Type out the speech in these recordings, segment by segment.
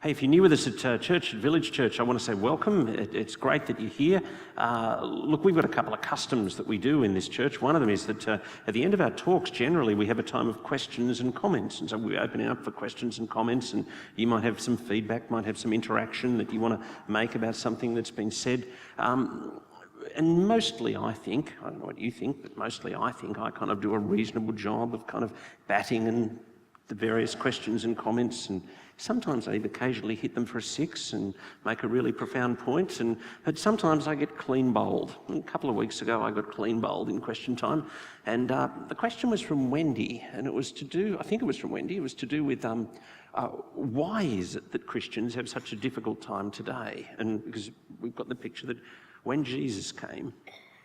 Hey, if you're new with us at Village Church, I want to say welcome. It's great that you're here. Look, we've got a couple of customs that we do in this church. One of them is that at the end of our talks, generally, we have a time of questions and comments. And so we're opening up for questions and comments, and you might have some feedback, might have some interaction that you want to make about something that's been said. And mostly I think, I don't know what you think, but mostly I think I kind of do a reasonable job of kind of batting and the various questions and comments, and sometimes I occasionally hit them for a 6 and make a really profound point, but sometimes I get clean bowled. A couple of weeks ago I got clean bowled in question time, and the question was from Wendy, and it was to do, I think it was from Wendy, it was to do with why is it that Christians have such a difficult time today? And because we've got the picture that when Jesus came,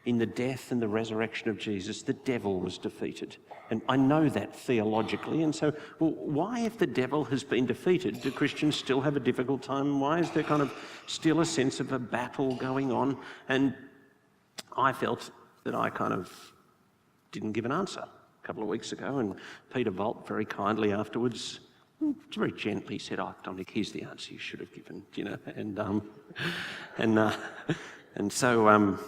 in the death and the resurrection of Jesus, the devil was defeated. And I know that theologically, and so, well, why, if the devil has been defeated, do Christians still have a difficult time? Why is there kind of still a sense of a battle going on? And I felt that I kind of didn't give an answer a couple of weeks ago, and Peter Volt very kindly afterwards, very gently said, "Oh, Dominic, here's the answer you should have given," you know, and so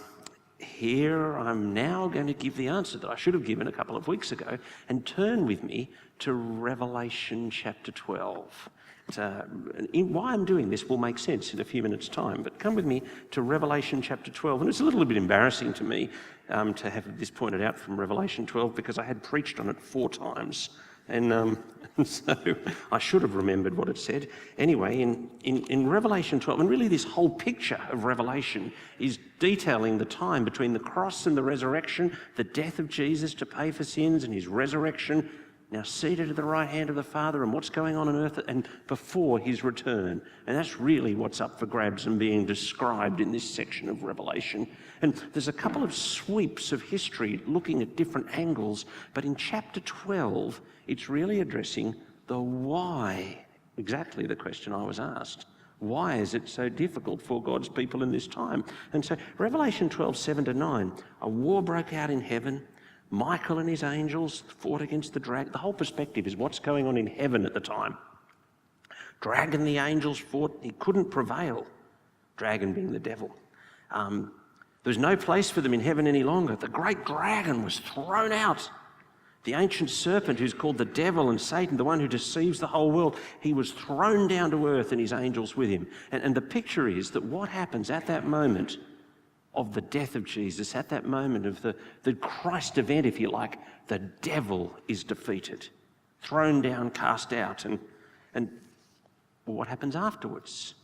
here I'm now going to give the answer that I should have given a couple of weeks ago, and turn with me to Revelation chapter 12. Why I'm doing this will make sense in a few minutes' time, but come with me to Revelation chapter 12. And it's a little bit embarrassing to me to have this pointed out from Revelation 12, because I had preached on it 4 times. And so I should have remembered what it said. Anyway, in Revelation 12, and really this whole picture of Revelation is detailing the time between the cross and the resurrection, the death of Jesus to pay for sins and his resurrection, now seated at the right hand of the Father, and what's going on earth and before his return. And that's really what's up for grabs and being described in this section of Revelation. And there's a couple of sweeps of history looking at different angles, but in chapter 12, it's really addressing the why, exactly the question I was asked. Why is it so difficult for God's people in this time? And so Revelation 12, 7-9, a war broke out in heaven. Michael and his angels fought against the dragon. The whole perspective is what's going on in heaven at the time. Dragon, the angels fought, he couldn't prevail. Dragon being the devil. There was no place for them in heaven any longer. The great dragon was thrown out. The ancient serpent, who's called the devil and Satan, the one who deceives the whole world, he was thrown down to earth and his angels with him. And the picture is that what happens at that moment of the death of Jesus, at that moment of the Christ event, if you like, the devil is defeated, thrown down, cast out. And what happens afterwards?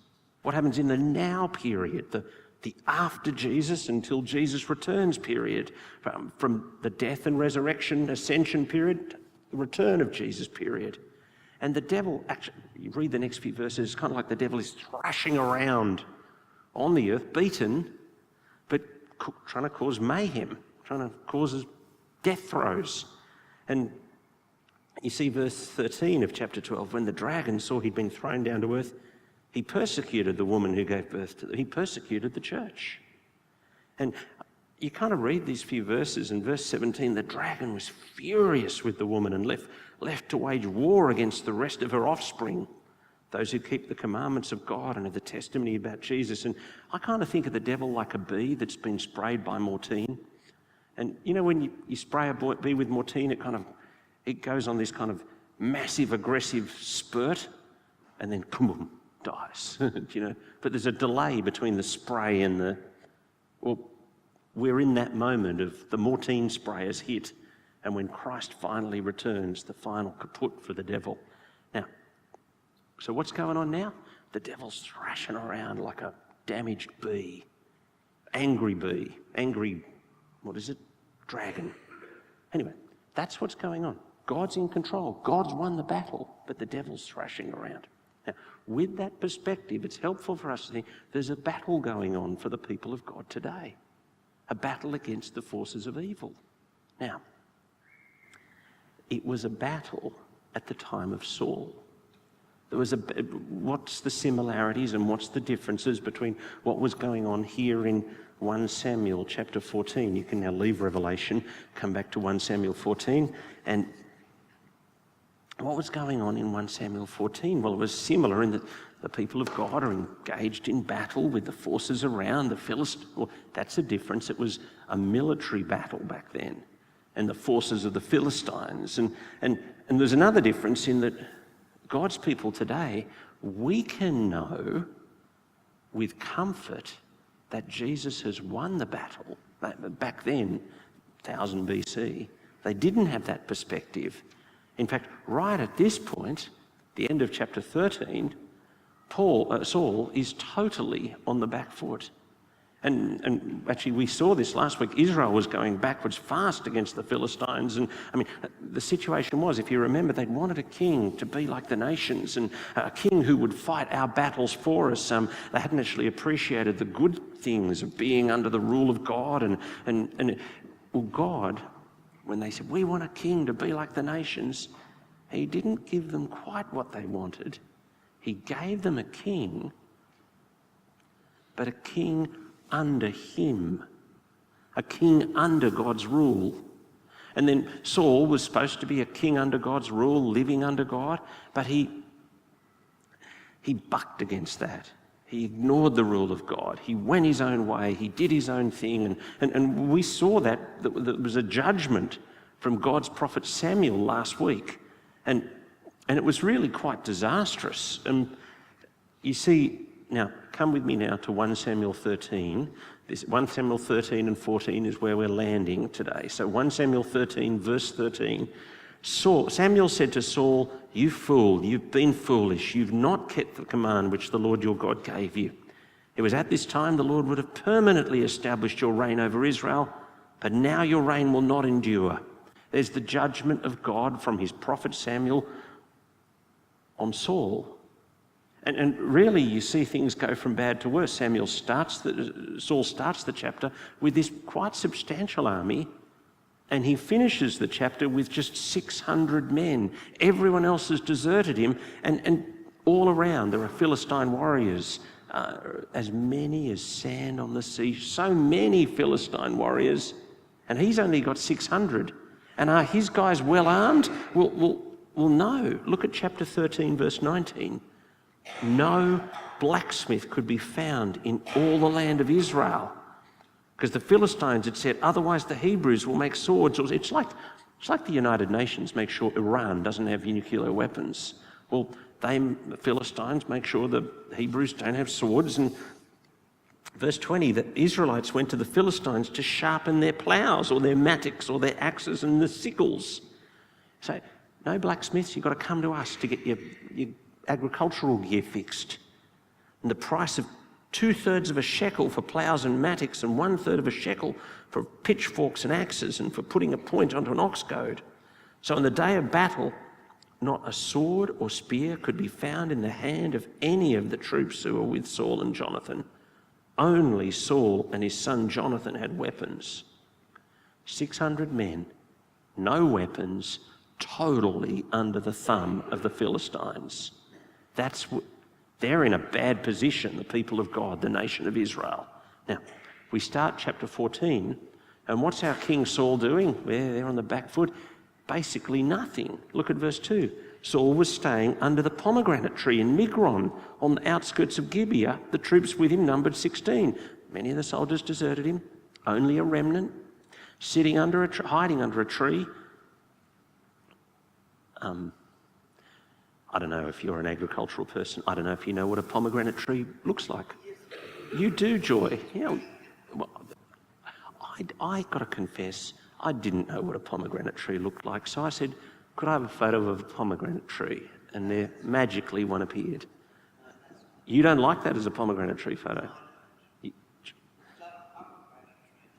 What happens in the now period, the after Jesus until Jesus returns period, from the death and resurrection, ascension period, the return of Jesus period. And the devil, actually, you read the next few verses, it's kind of like the devil is thrashing around on the earth, beaten, but trying to cause mayhem, trying to cause death throes. And you see verse 13 of chapter 12, when the dragon saw he'd been thrown down to earth, he persecuted the woman who gave birth to them. He persecuted the church. And you kind of read these few verses. In verse 17, the dragon was furious with the woman and left to wage war against the rest of her offspring, those who keep the commandments of God and have the testimony about Jesus. And I kind of think of the devil like a bee that's been sprayed by Mortine. And you know, when you spray a bee with Mortine, it goes on this kind of massive, aggressive spurt, and then boom, dies, you know. But there's a delay between the spray and we're in that moment of the Mortine spray has hit, and when Christ finally returns, the final kaput for the devil. Now, so what's going on now? The devil's thrashing around like a damaged bee, angry, dragon. Anyway, that's what's going on. God's in control. God's won the battle, but the devil's thrashing around. Now, with that perspective, it's helpful for us to think there's a battle going on for the people of God today, a battle against the forces of evil. Now, it was a battle at the time of Saul. What's the similarities and what's the differences between what was going on here in 1 Samuel chapter 14? You can now leave Revelation, come back to 1 Samuel 14, and What was going on in 1 Samuel 14? Well, it was similar in that the people of God are engaged in battle with the forces around the Philistines. Well, that's a difference. It was a military battle back then, and the forces of the Philistines. And there's another difference in that God's people today, we can know with comfort that Jesus has won the battle. Back then, 1000 BC, they didn't have that perspective. In fact, right at this point, the end of chapter 13, Saul is totally on the back foot. And actually we saw this last week. Israel was going backwards fast against the Philistines. And I mean, the situation was, if you remember, they'd wanted a king to be like the nations and a king who would fight our battles for us. They hadn't actually appreciated the good things of being under the rule of God. And God, when they said, we want a king to be like the nations, he didn't give them quite what they wanted. He gave them a king, but a king under him, a king under God's rule. And then Saul was supposed to be a king under God's rule, living under God, but he bucked against that. He ignored the rule of God. He went his own way. He did his own thing. And we saw that there was a judgment from God's prophet Samuel last week. And it was really quite disastrous. You see, now, come with me now to 1 Samuel 13. This 1 Samuel 13 and 14 is where we're landing today. So 1 Samuel 13, verse 13. Samuel said to Saul, you fool, you've been foolish. You've not kept the command which the Lord your God gave you. It was at this time the Lord would have permanently established your reign over Israel, but now your reign will not endure. There's the judgment of God from his prophet Samuel on Saul. And really you see things go from bad to worse. Saul starts the chapter with this quite substantial army, and he finishes the chapter with just 600 men. Everyone else has deserted him, and all around there are Philistine warriors, as many as sand on the sea. So many Philistine warriors, and he's only got 600. And are his guys well armed? Well, no. Look at chapter 13, verse 19. No blacksmith could be found in all the land of Israel, because the Philistines had said, otherwise the Hebrews will make swords. It's like the United Nations make sure Iran doesn't have nuclear weapons. Well, the Philistines make sure the Hebrews don't have swords. And verse 20, the Israelites went to the Philistines to sharpen their ploughs or their mattocks or their axes and the sickles. So, no blacksmiths, you've got to come to us to get your agricultural gear fixed. And the price of 2/3 of a shekel for ploughs and mattocks and 1/3 of a shekel for pitchforks and axes and for putting a point onto an ox goad. So on the day of battle, not a sword or spear could be found in the hand of any of the troops who were with Saul and Jonathan. Only Saul and his son Jonathan had weapons. 600 men, no weapons, totally under the thumb of the Philistines. They're in a bad position, the people of God, the nation of Israel. Now, we start chapter 14, and what's our King Saul doing? They're on the back foot. Basically nothing. Look at verse 2. Saul was staying under the pomegranate tree in Migron on the outskirts of Gibeah. The troops with him numbered 16. Many of the soldiers deserted him, only a remnant, hiding under a tree. I don't know if you're an agricultural person. I don't know if you know what a pomegranate tree looks like. You do, Joy. I got to confess, I didn't know what a pomegranate tree looked like. So I said, could I have a photo of a pomegranate tree? And there magically one appeared. You don't like that as a pomegranate tree photo?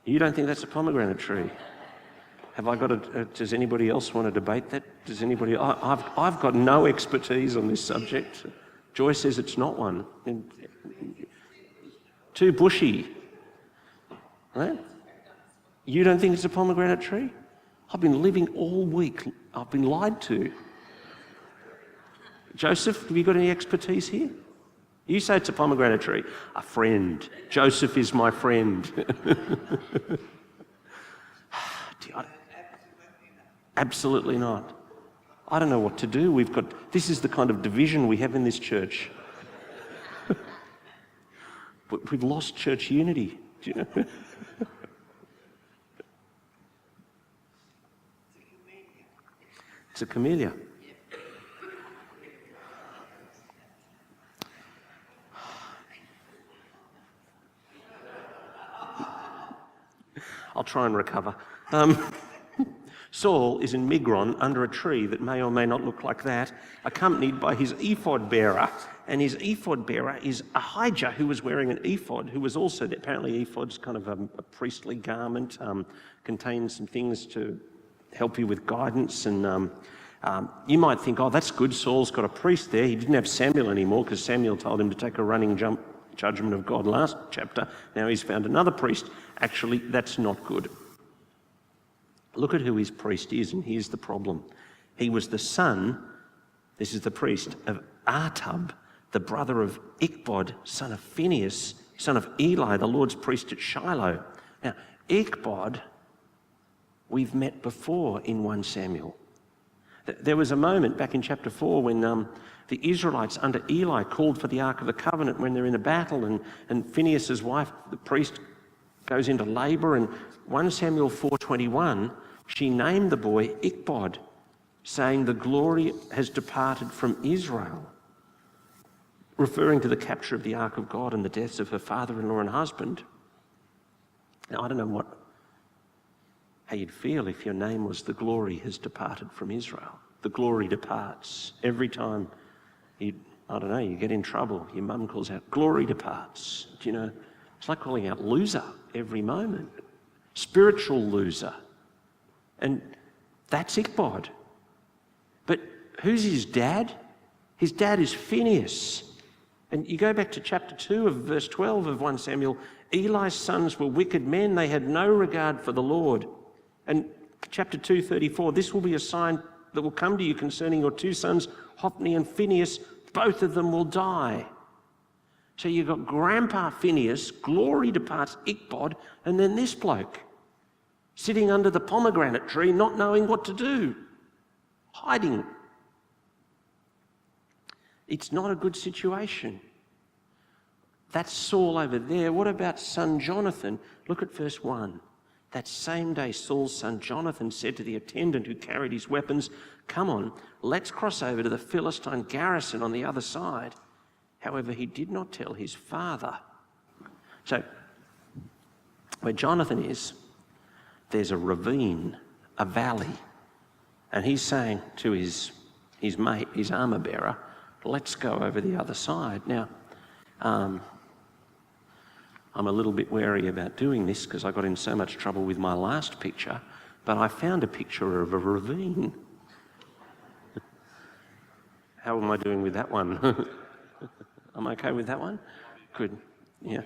You don't think that's a pomegranate tree? Have I got does anybody else want to debate that? Does anybody? I've got no expertise on this subject. Joy says it's not one. Too bushy. Right? You don't think it's a pomegranate tree? I've been living all week. I've been lied to. Joseph, have you got any expertise here? You say it's a pomegranate tree. A friend. Joseph is my friend. Absolutely not. I don't know what to do. This is the kind of division we have in this church. We've lost church unity. Do you know? It's a camellia. I'll try and recover. Saul is in Migron under a tree that may or may not look like that, accompanied by his ephod bearer. And his ephod bearer is Ahijah, who was wearing an ephod, who was also, apparently ephod's kind of a priestly garment, contains some things to help you with guidance. And you might think, oh, that's good, Saul's got a priest there. He didn't have Samuel anymore because Samuel told him to take a running judgment of God last chapter. Now he's found another priest. Actually, that's not good. Look at who his priest is, and here's the problem. He was the son, this is the priest, of Artub, the brother of Ichabod, son of Phinehas, son of Eli, the Lord's priest at Shiloh. Now, Ichabod, we've met before in 1 Samuel. There was a moment back in chapter 4 when the Israelites under Eli called for the Ark of the Covenant when they're in a battle, and Phinehas' wife, the priest, goes into labour, and 1 Samuel 4:21, she named the boy Ichabod, saying the glory has departed from Israel, referring to the capture of the Ark of God and the deaths of her father-in-law and husband. Now, I don't know how you'd feel if your name was the glory has departed from Israel. The glory departs. Every time you get in trouble, your mum calls out, glory departs. Do you know? It's like calling out loser every moment. Spiritual loser. And that's Ichabod. But who's his dad? His dad is Phinehas. And you go back to chapter 2 of verse 12 of 1 Samuel, Eli's sons were wicked men. They had no regard for the Lord. And chapter 2:34, this will be a sign that will come to you concerning your two sons, Hophni and Phinehas. Both of them will die. So you've got Grandpa Phinehas, glory departs Ichabod, and then this bloke sitting under the pomegranate tree not knowing what to do, hiding. It's not a good situation. That's Saul over there. What about son Jonathan? Look at verse 1. That same day Saul's son Jonathan said to the attendant who carried his weapons, come on, let's cross over to the Philistine garrison on the other side. However, he did not tell his father. So, where Jonathan is, there's a ravine, a valley. And he's saying to his mate, his armour bearer, let's go over the other side. Now, I'm a little bit wary about doing this because I got in so much trouble with my last picture, but I found a picture of a ravine. How am I doing with that one? I'm okay with that one? Good. Yeah.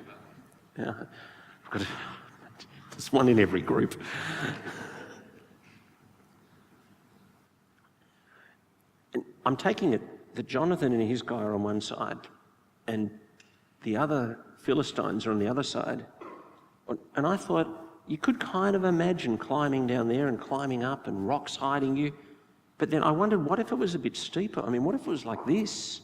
I've got there's one in every group. And I'm taking it that Jonathan and his guy are on one side and the other Philistines are on the other side. And I thought, you could kind of imagine climbing down there and climbing up and rocks hiding you. But then I wondered, what if it was a bit steeper? I mean, what if it was like this?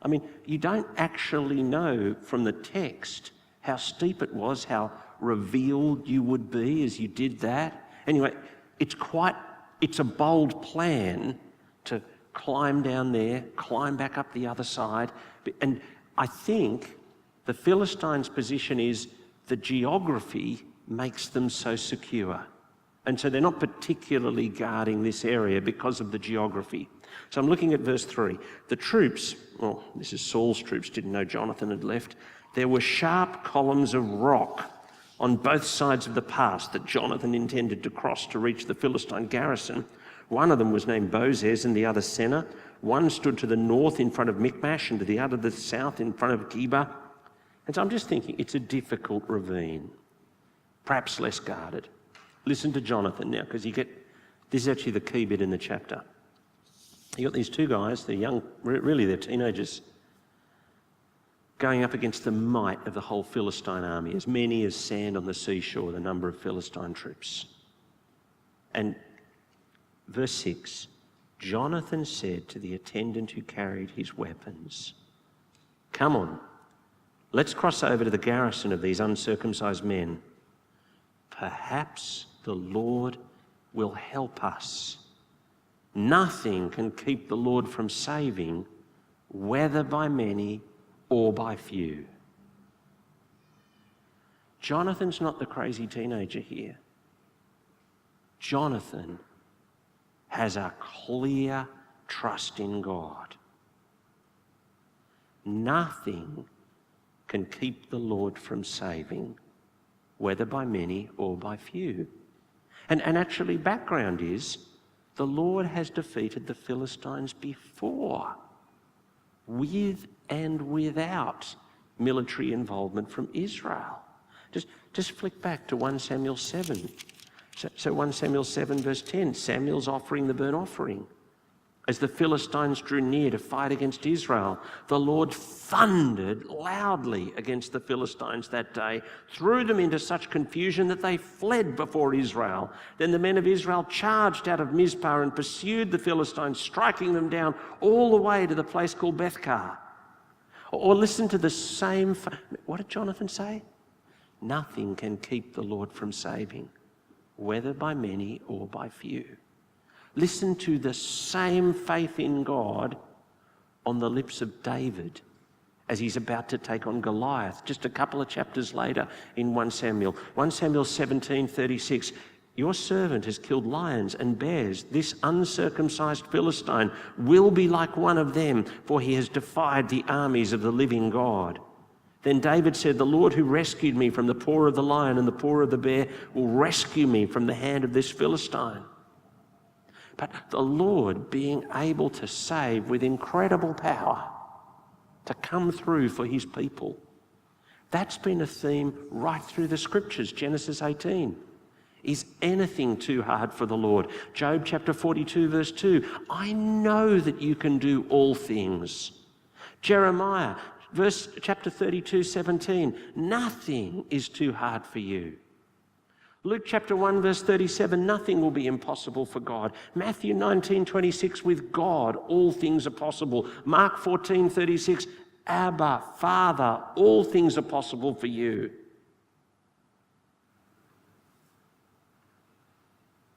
I mean, you don't actually know from the text how steep it was, how revealed you would be as you did that. Anyway, it's a bold plan to climb down there, climb back up the other side. And I think the Philistines' position is the geography makes them so secure. And so they're not particularly guarding this area because of the geography. So I'm looking at verse 3. The troops, well, this is Saul's troops, didn't know Jonathan had left. There were sharp columns of rock on both sides of the pass that Jonathan intended to cross to reach the Philistine garrison. One of them was named Bozez and the other Seneh. One stood to the north in front of Michmash and to the other the south in front of Geba. And so I'm just thinking, it's a difficult ravine, perhaps less guarded. Listen to Jonathan now, because this is actually the key bit in the chapter. You got these two guys, they're young, really they're teenagers, going up against the might of the whole Philistine army, as many as sand on the seashore, the number of Philistine troops. And verse 6, Jonathan said to the attendant who carried his weapons, "Come on, let's cross over to the garrison of these uncircumcised men. Perhaps the Lord will help us. Nothing can keep the Lord from saving, whether by many or by few." Jonathan's not the crazy teenager here. Jonathan has a clear trust in God. Nothing can keep the Lord from saving, whether by many or by few. And actually, background is, the Lord has defeated the Philistines before, with and without military involvement from Israel. Just flick back to 1 Samuel 7. So 1 Samuel 7 verse 10, Samuel's offering the burnt offering. As the Philistines drew near to fight against Israel, the Lord thundered loudly against the Philistines that day, threw them into such confusion that they fled before Israel. Then the men of Israel charged out of Mizpah and pursued the Philistines, striking them down all the way to the place called Bethkar. Or listen to the same... What did Jonathan say? Nothing can keep the Lord from saving, whether by many or by few. Listen to the same faith in God on the lips of David as he's about to take on Goliath, just a couple of chapters later in 1 Samuel. 1 Samuel 17:36, "Your servant has killed lions and bears. This uncircumcised Philistine will be like one of them, for he has defied the armies of the living God." Then David said, "The Lord who rescued me from the paw of the lion and the paw of the bear will rescue me from the hand of this Philistine." But the Lord being able to save with incredible power, to come through for his people, that's been a theme right through the scriptures. Genesis 18. Is anything too hard for the Lord? Job chapter 42 verse 2. I know that you can do all things. Jeremiah chapter 32:17. Nothing is too hard for you. Luke chapter 1 verse 37, nothing will be impossible for God. Matthew 19:26, with God all things are possible. Mark 14:36, Abba, Father, all things are possible for you.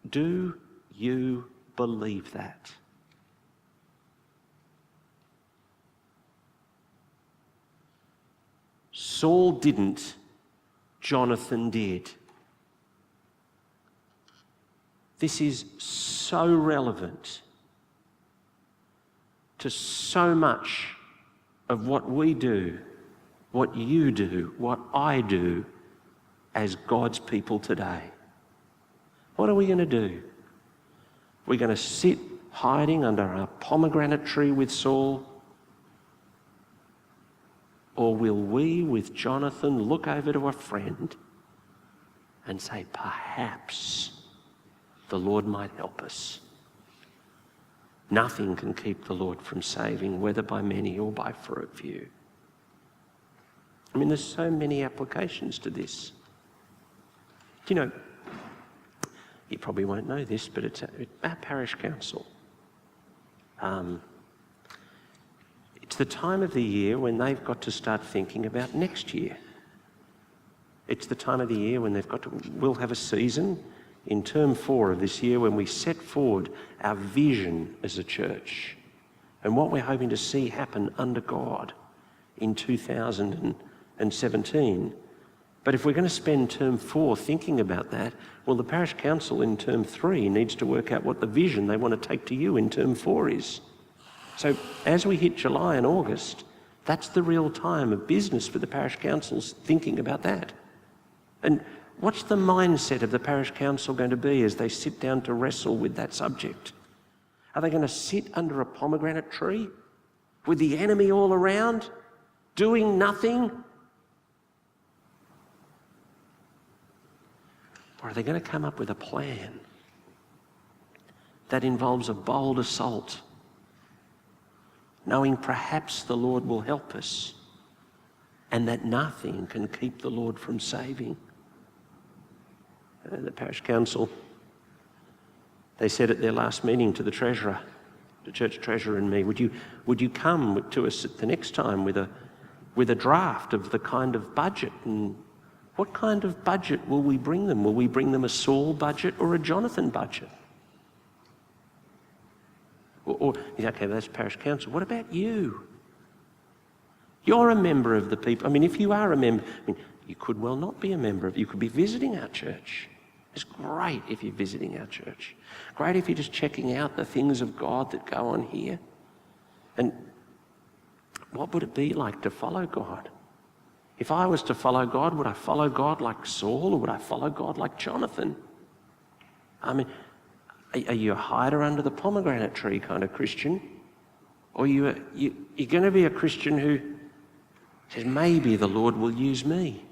Do you believe that? Saul didn't, Jonathan did. This is so relevant to so much of what we do, what you do, what I do as God's people today. What are we going to do? We're going to sit hiding under a pomegranate tree with Saul? Or will we, with Jonathan, look over to a friend and say, perhaps the Lord might help us? Nothing can keep the Lord from saving, whether by many or by few. I mean, there's so many applications to this. Do you know, you probably won't know this, but it's our parish council. It's the time of the year when they've got to start thinking about next year. It's the time of the year when we'll have a season in term 4 of this year when we set forward our vision as a church and what we're hoping to see happen under God in 2017. But if we're going to spend term 4 thinking about that, well, the parish council in term 3 needs to work out what the vision they want to take to you in term 4 is. So as we hit July and August, that's the real time of business for the parish councils thinking about that. And what's the mindset of the parish council going to be as they sit down to wrestle with that subject? Are they going to sit under a pomegranate tree with the enemy all around, doing nothing? Or are they going to come up with a plan that involves a bold assault, knowing perhaps the Lord will help us and that nothing can keep the Lord from saving? The parish council, they said at their last meeting to the treasurer, the church treasurer and me, would you come to us at the next time with a draft of the kind of budget? And what kind of budget will we bring them? Will we bring them a Saul budget or a Jonathan budget? Or okay, that's parish council. What about you? You're a member of the people. I mean, if you are a member, you could well not be a member of. You could be visiting our church. It's great if you're visiting our church. Great if you're just checking out the things of God that go on here. And what would it be like to follow God? If I was to follow God, would I follow God like Saul or would I follow God like Jonathan? I mean, are you a hider under the pomegranate tree kind of Christian? Or you're going to be a Christian who says, maybe the Lord will use me.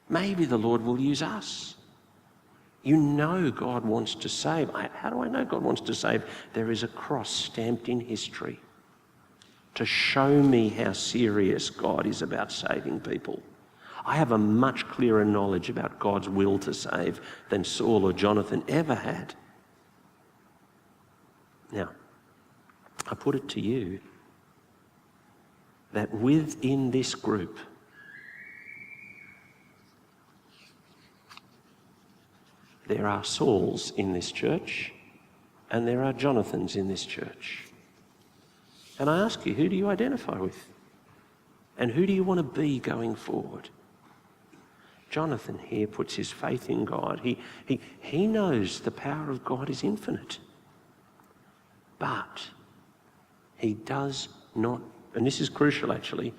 Maybe the Lord will use us. You know God wants to save. How do I know God wants to save? There is a cross stamped in history to show me how serious God is about saving people. I have a much clearer knowledge about God's will to save than Saul or Jonathan ever had. Now, I put it to you that within this group, there are Sauls in this church and there are Jonathans in this church. And I ask you, who do you identify with? And who do you want to be going forward? Jonathan here puts his faith in God. He knows the power of God is infinite. But he does not, and this is crucial actually,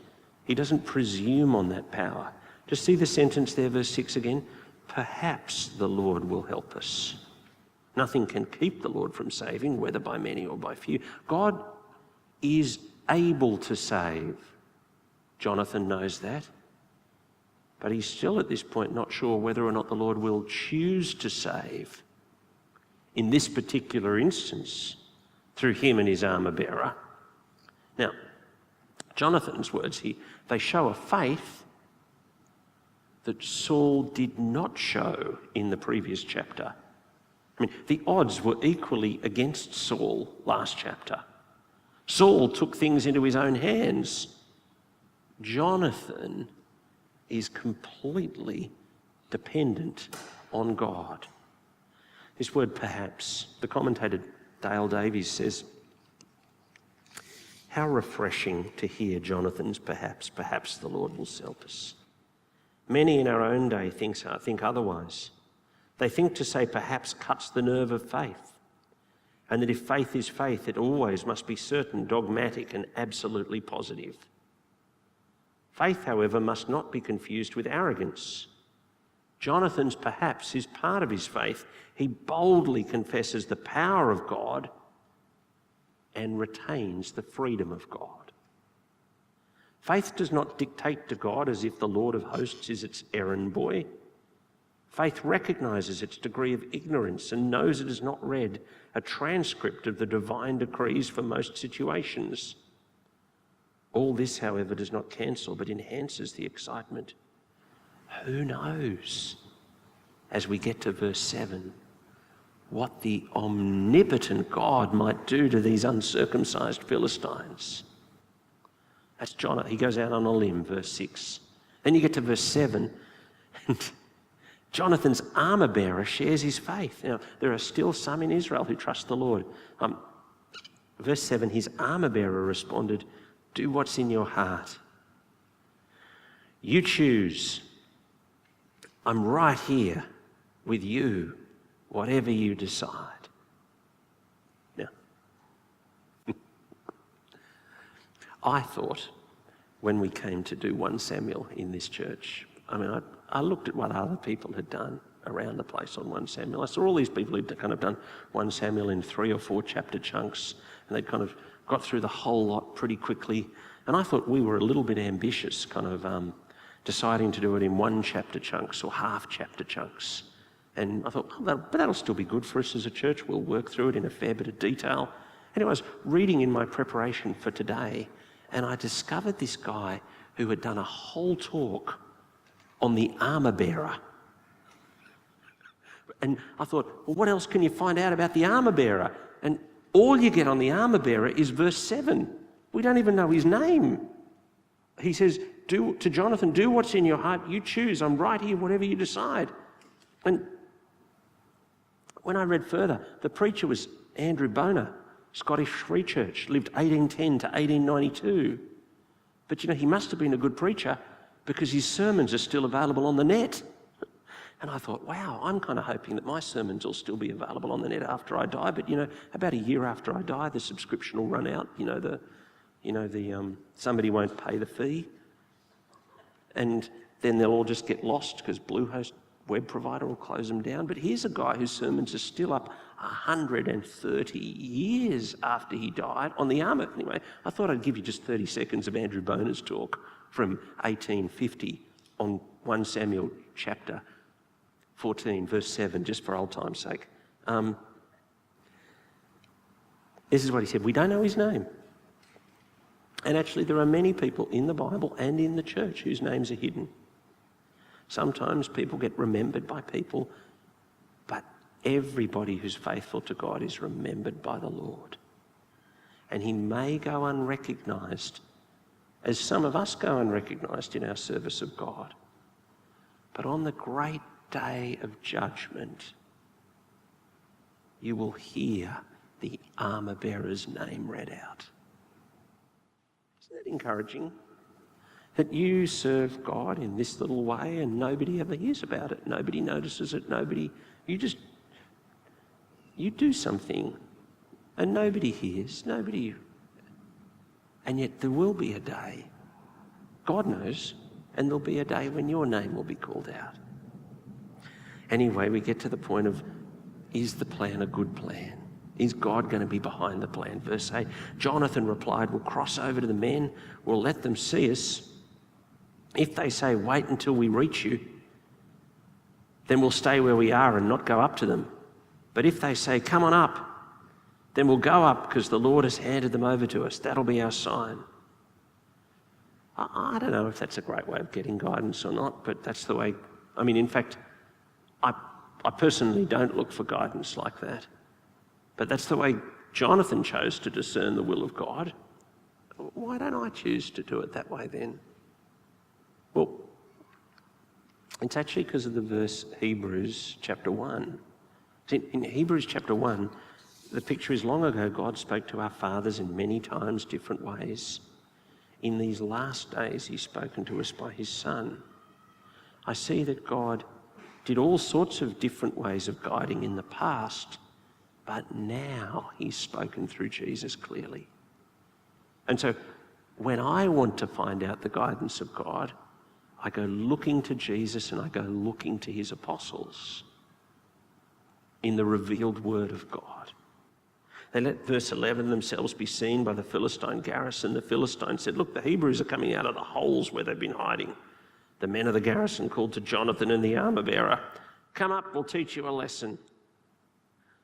he doesn't presume on that power. Just see the sentence there, verse 6 again. Perhaps the Lord will help us. Nothing can keep the Lord from saving, whether by many or by few. God is able to save. Jonathan knows that. But he's still at this point not sure whether or not the Lord will choose to save. In this particular instance, through him and his armour bearer. Now, Jonathan's words here, they show a faith that Saul did not show in the previous chapter. I mean, the odds were equally against Saul last chapter. Saul took things into his own hands. Jonathan is completely dependent on God. This word perhaps, the commentator Dale Davies says, how refreshing to hear Jonathan's perhaps the Lord will help us. Many in our own day think otherwise. They think to say perhaps cuts the nerve of faith, and that if faith is faith, it always must be certain, dogmatic, and absolutely positive. Faith, however, must not be confused with arrogance. Jonathan's perhaps is part of his faith. He boldly confesses the power of God and retains the freedom of God. Faith does not dictate to God as if the Lord of hosts is its errand boy. Faith recognises its degree of ignorance and knows it has not read a transcript of the divine decrees for most situations. All this, however, does not cancel but enhances the excitement. Who knows, as we get to verse 7, what the omnipotent God might do to these uncircumcised Philistines. That's Jonathan. He goes out on a limb, verse 6. Then you get to verse 7, and Jonathan's armour bearer shares his faith. Now, there are still some in Israel who trust the Lord. Verse 7, his armour bearer responded, do what's in your heart. You choose. I'm right here with you, whatever you decide. Now, I thought when we came to do 1 Samuel in this church, I looked at what other people had done around the place on 1 Samuel. I saw all these people who'd kind of done 1 Samuel in 3 or 4 chapter chunks, and they'd kind of got through the whole lot pretty quickly. And I thought we were a little bit ambitious, kind of deciding to do it in 1 chapter chunks or half chapter chunks. And I thought, but that'll still be good for us as a church. We'll work through it in a fair bit of detail. Anyway, I was reading in my preparation for today, and I discovered this guy who had done a whole talk on the armour bearer. And I thought, well, what else can you find out about the armour bearer? And All you get on the armour bearer is verse 7. We don't even know his name. He says to Jonathan, do what's in your heart, you choose, I'm right here, whatever you decide. And when I read further, the preacher was Andrew Bonar, Scottish Free Church, lived 1810 to 1892. But he must have been a good preacher because his sermons are still available on the net. And I thought, wow, I'm kind of hoping that my sermons will still be available on the net after I die. But, about a year after I die, the subscription will run out. Somebody won't pay the fee. And then they'll all just get lost because Bluehost web provider will close them down. But here's a guy whose sermons are still up 130 years after he died on the armour. Anyway, I thought I'd give you just 30 seconds of Andrew Bonar's talk from 1850 on 1 Samuel chapter 14, verse 7, just for old time's sake. This is what he said. We don't know his name. And actually, there are many people in the Bible and in the church whose names are hidden. Sometimes people get remembered by people, but everybody who's faithful to God is remembered by the Lord. And he may go unrecognised, as some of us go unrecognised in our service of God. But on the great day of judgment, you will hear the armour bearer's name read out. Isn't that encouraging? That you serve God in this little way and nobody ever hears about it, nobody notices it, you do something and nobody hears, and yet there will be a day, God knows, and there'll be a day when your name will be called out. Anyway, we get to the point of, is the plan a good plan? Is God going to be behind the plan? Verse 8, Jonathan replied, we'll cross over to the men, we'll let them see us. If they say, wait until we reach you, then we'll stay where we are and not go up to them. But if they say, come on up, then we'll go up because the Lord has handed them over to us. That'll be our sign. I don't know if that's a great way of getting guidance or not, but that's the way. In fact, I personally don't look for guidance like that. But that's the way Jonathan chose to discern the will of God. Why don't I choose to do it that way then? Well, it's actually because of the verse Hebrews chapter 1. In Hebrews chapter 1, the picture is long ago God spoke to our fathers in many times different ways. In these last days he's spoken to us by his Son. I see that God did all sorts of different ways of guiding in the past, but now he's spoken through Jesus clearly. And so when I want to find out the guidance of God, I go looking to Jesus and I go looking to his apostles in the revealed word of God. They let, verse 11, themselves be seen by the Philistine garrison. The Philistines said, look, the Hebrews are coming out of the holes where they've been hiding. The men of the garrison called to Jonathan and the armour bearer, come up, we'll teach you a lesson.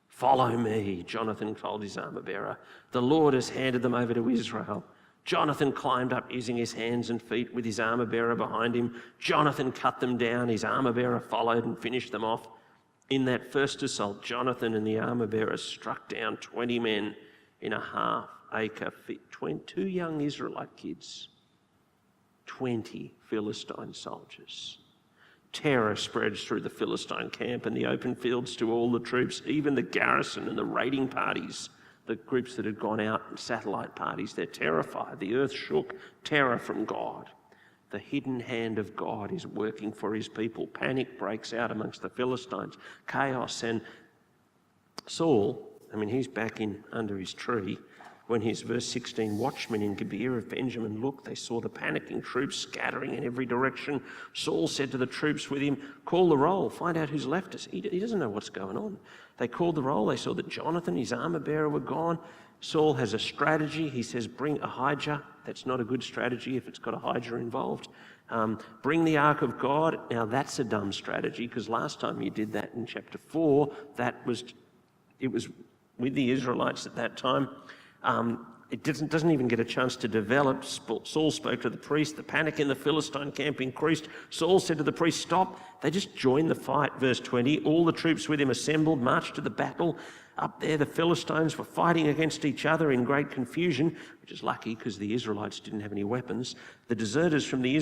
Follow me, Jonathan told his armour bearer. The Lord has handed them over to Israel. Jonathan climbed up using his hands and feet with his armour bearer behind him. Jonathan cut them down. His armour bearer followed and finished them off. In that first assault, Jonathan and the armour bearer struck down 20 men in a half-acre field. 2 young Israelite kids, 20 Philistine soldiers. Terror spreads through the Philistine camp and the open fields to all the troops, even the garrison and the raiding parties. The groups that had gone out in satellite parties, they're terrified. The earth shook, terror from God. The hidden hand of God is working for his people. Panic breaks out amongst the Philistines, chaos. And Saul, he's back in under his tree when his, verse 16, watchmen in Gibeah of Benjamin looked. They saw the panicking troops scattering in every direction. Saul said to the troops with him, call the roll, find out who's left us. He doesn't know what's going on. They called the roll. They saw that Jonathan, his armour bearer, were gone. Saul has a strategy. He says, bring Ahijah. That's not a good strategy if it's got Ahijah involved. Bring the ark of God. Now that's a dumb strategy because last time you did that in chapter 4, it was with the Israelites at that time. It doesn't even get a chance to develop. Saul spoke to the priest. The panic in the Philistine camp increased. Saul said to the priest, stop. They just joined the fight, verse 20. All the troops with him assembled, marched to the battle. Up there, the Philistines were fighting against each other in great confusion, which is lucky because the Israelites didn't have any weapons. The deserters from the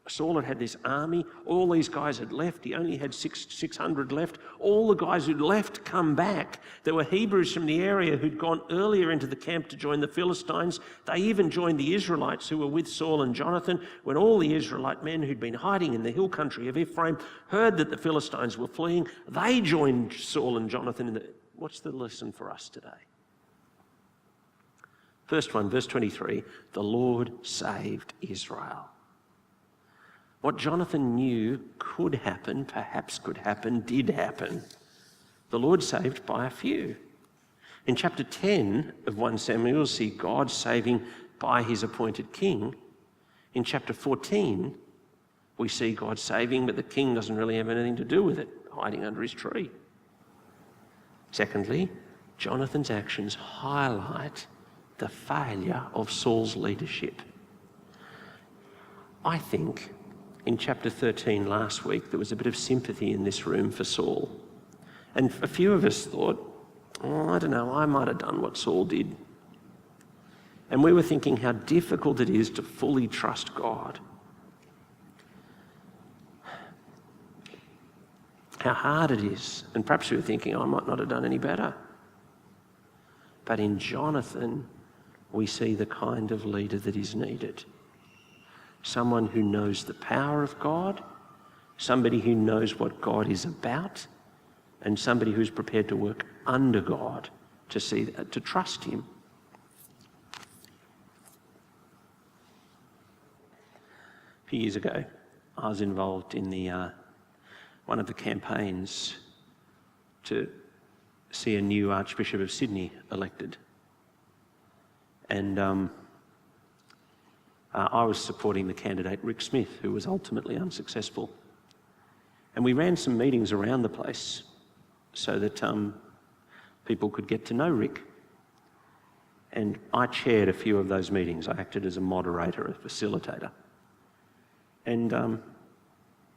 Saul had this army. All these guys had left. He only had 600 left. All the guys who'd left come back. There were Hebrews from the area who'd gone earlier into the camp to join the Philistines. They even joined the Israelites who were with Saul and Jonathan. When all the Israelite men who'd been hiding in the hill country of Ephraim heard that the Philistines were fleeing, they joined Saul and Jonathan. What's the lesson for us today? First one, verse 23, the Lord saved Israel. What Jonathan knew could happen, perhaps could happen, did happen. The Lord saved by a few. In chapter 10 of 1 Samuel, we'll see God saving by his appointed king. In chapter 14, we see God saving, but the king doesn't really have anything to do with it, hiding under his tree. Secondly, Jonathan's actions highlight the failure of Saul's leadership. I think in chapter 13 last week, there was a bit of sympathy in this room for Saul. And a few of us thought, I don't know, I might have done what Saul did. And we were thinking how difficult it is to fully trust God. How hard it is. And perhaps we were thinking, I might not have done any better. But in Jonathan, we see the kind of leader that is needed. Someone who knows the power of God, somebody who knows what God is about, and somebody who's prepared to work under God to trust him. A few years ago, I was involved in one of the campaigns to see a new Archbishop of Sydney elected. And I was supporting the candidate Rick Smith, who was ultimately unsuccessful. And we ran some meetings around the place so that people could get to know Rick. And I chaired a few of those meetings. I acted as a moderator, a facilitator. And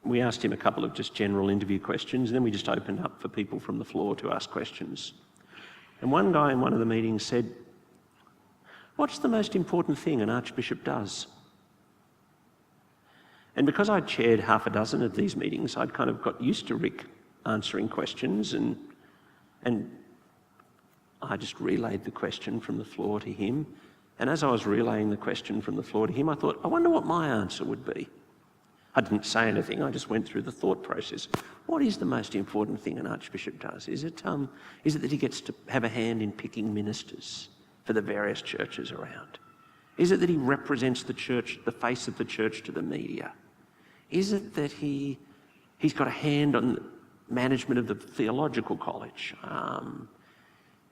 we asked him a couple of just general interview questions, and then we just opened up for people from the floor to ask questions. And one guy in one of the meetings said, "What's the most important thing an archbishop does?" And because I'd chaired half a dozen of these meetings, I'd kind of got used to Rick answering questions, and I just relayed the question from the floor to him. And as I was relaying the question from the floor to him, I thought, I wonder what my answer would be. I didn't say anything, I just went through the thought process. What is the most important thing an archbishop does? Is it that he gets to have a hand in picking ministers for the various churches around? Is it that he represents the church, the face of the church to the media? Is it that he's got a hand on the management of the theological college?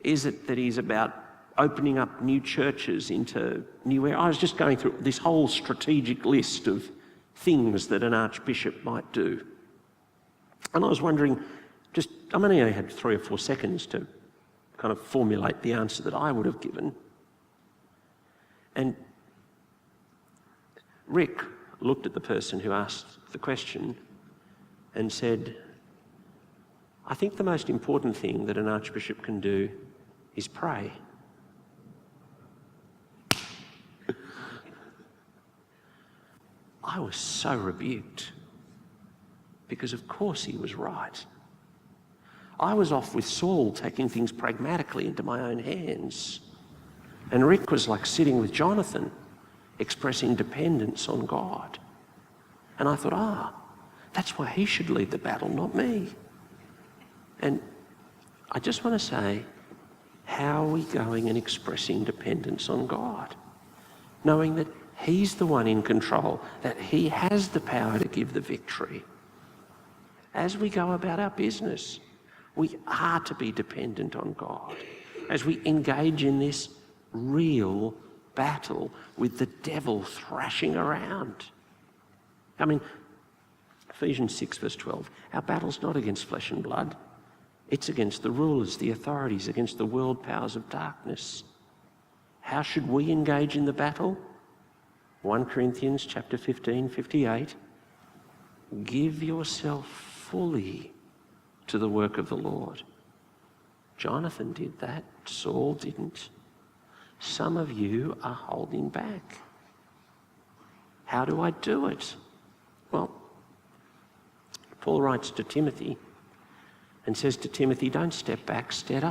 Is it that he's about opening up new churches into new areas? I was just going through this whole strategic list of things that an archbishop might do. And I was wondering, I only had 3 or 4 seconds to kind of formulate the answer that I would have given. And Rick looked at the person who asked the question and said, "I think the most important thing that an archbishop can do is pray." I was so rebuked because of course he was right. I was off with Saul taking things pragmatically into my own hands. And Rick was like sitting with Jonathan, expressing dependence on God. And I thought, that's why he should lead the battle, not me. And I just want to say, how are we going and expressing dependence on God? Knowing that he's the one in control, that he has the power to give the victory. As we go about our business, we are to be dependent on God. As we engage in this real battle with the devil thrashing around. I mean, Ephesians 6 verse 12, our battle's not against flesh and blood. It's against the rulers, the authorities, against the world powers of darkness. How should we engage in the battle? 1 Corinthians chapter 15, 58. Give yourself fully to the work of the Lord. Jonathan did that. Saul didn't. Some of you are holding back. How do I do it? Well, Paul writes to Timothy and says to Timothy, don't step back, step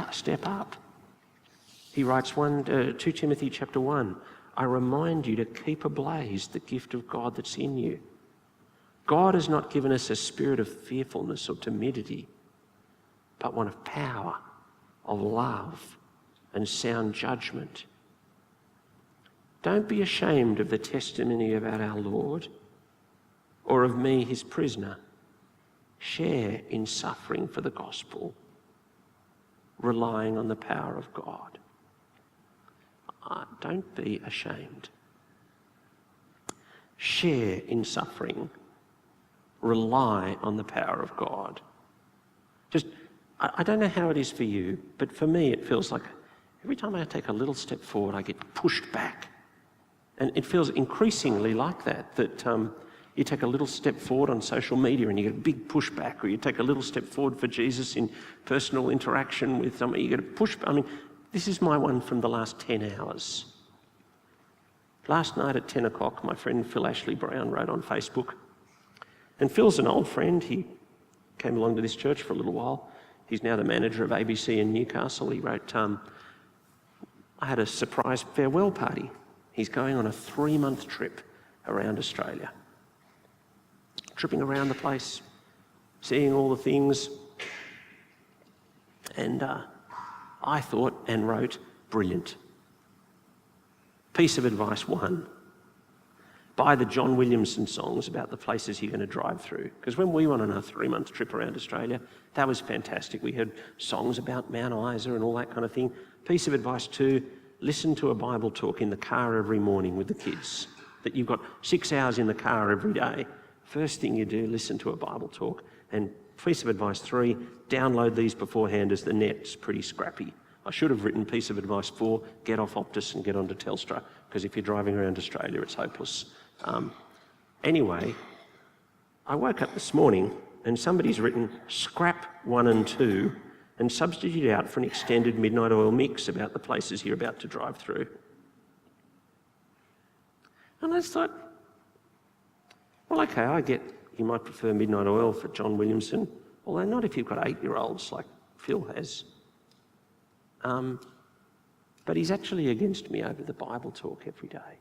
up. He writes 2 Timothy chapter 1, I remind you to keep ablaze the gift of God that's in you. God has not given us a spirit of fearfulness or timidity, but one of power, of love, and sound judgment. Don't be ashamed of the testimony about our Lord or of me, his prisoner. Share in suffering for the gospel, relying on the power of God. Don't be ashamed. Share in suffering. Rely on the power of God. I don't know how it is for you, but for me it feels like every time I take a little step forward, I get pushed back. And it feels increasingly like that you take a little step forward on social media and you get a big pushback, or you take a little step forward for Jesus in personal interaction with someone, you get a pushback. I mean, this is my one from the last 10 hours. Last night at 10 o'clock, my friend Phil Ashley Brown wrote on Facebook, and Phil's an old friend. He came along to this church for a little while. He's now the manager of ABC in Newcastle. He wrote, I had a surprise farewell party. He's going on a 3-month trip around Australia. Tripping around the place, seeing all the things. And I thought and wrote, brilliant. Piece of advice 1. Buy the John Williamson songs about the places you're going to drive through. Because when we went on a 3-month trip around Australia, that was fantastic. We heard songs about Mount Isa and all that kind of thing. Piece of advice 2, listen to a Bible talk in the car every morning with the kids. That you've got 6 hours in the car every day. First thing you do, listen to a Bible talk. And piece of advice 3, download these beforehand as the net's pretty scrappy. I should have written piece of advice 4, get off Optus and get onto Telstra, because if you're driving around Australia, it's hopeless. Anyway, I woke up this morning and somebody's written scrap 1 and 2 and substitute out for an extended midnight oil mix about the places you're about to drive through. And I just thought, well, okay, I get you might prefer midnight oil for John Williamson, although not if you've got 8-year-olds like Phil has. But he's actually against me over the Bible talk every day.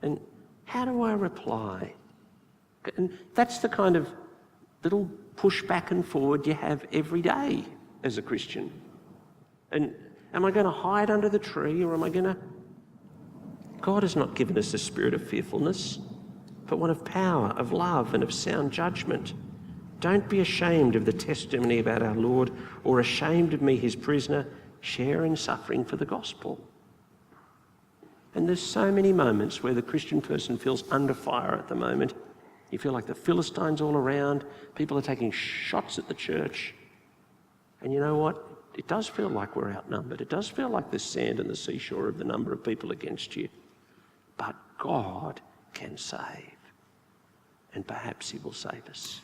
And how do I reply? And that's the kind of little push back and forward you have every day as a Christian. And am I going to hide under the tree, or am I going to... God has not given us a spirit of fearfulness, but one of power, of love, and of sound judgment. Don't be ashamed of the testimony about our Lord, or ashamed of me, his prisoner. Share in suffering for the gospel. And there's so many moments where the Christian person feels under fire at the moment. You feel like the Philistines all around. People are taking shots at the church. And you know what? It does feel like we're outnumbered. It does feel like there's sand in the seashore of the number of people against you. But God can save. And perhaps he will save us.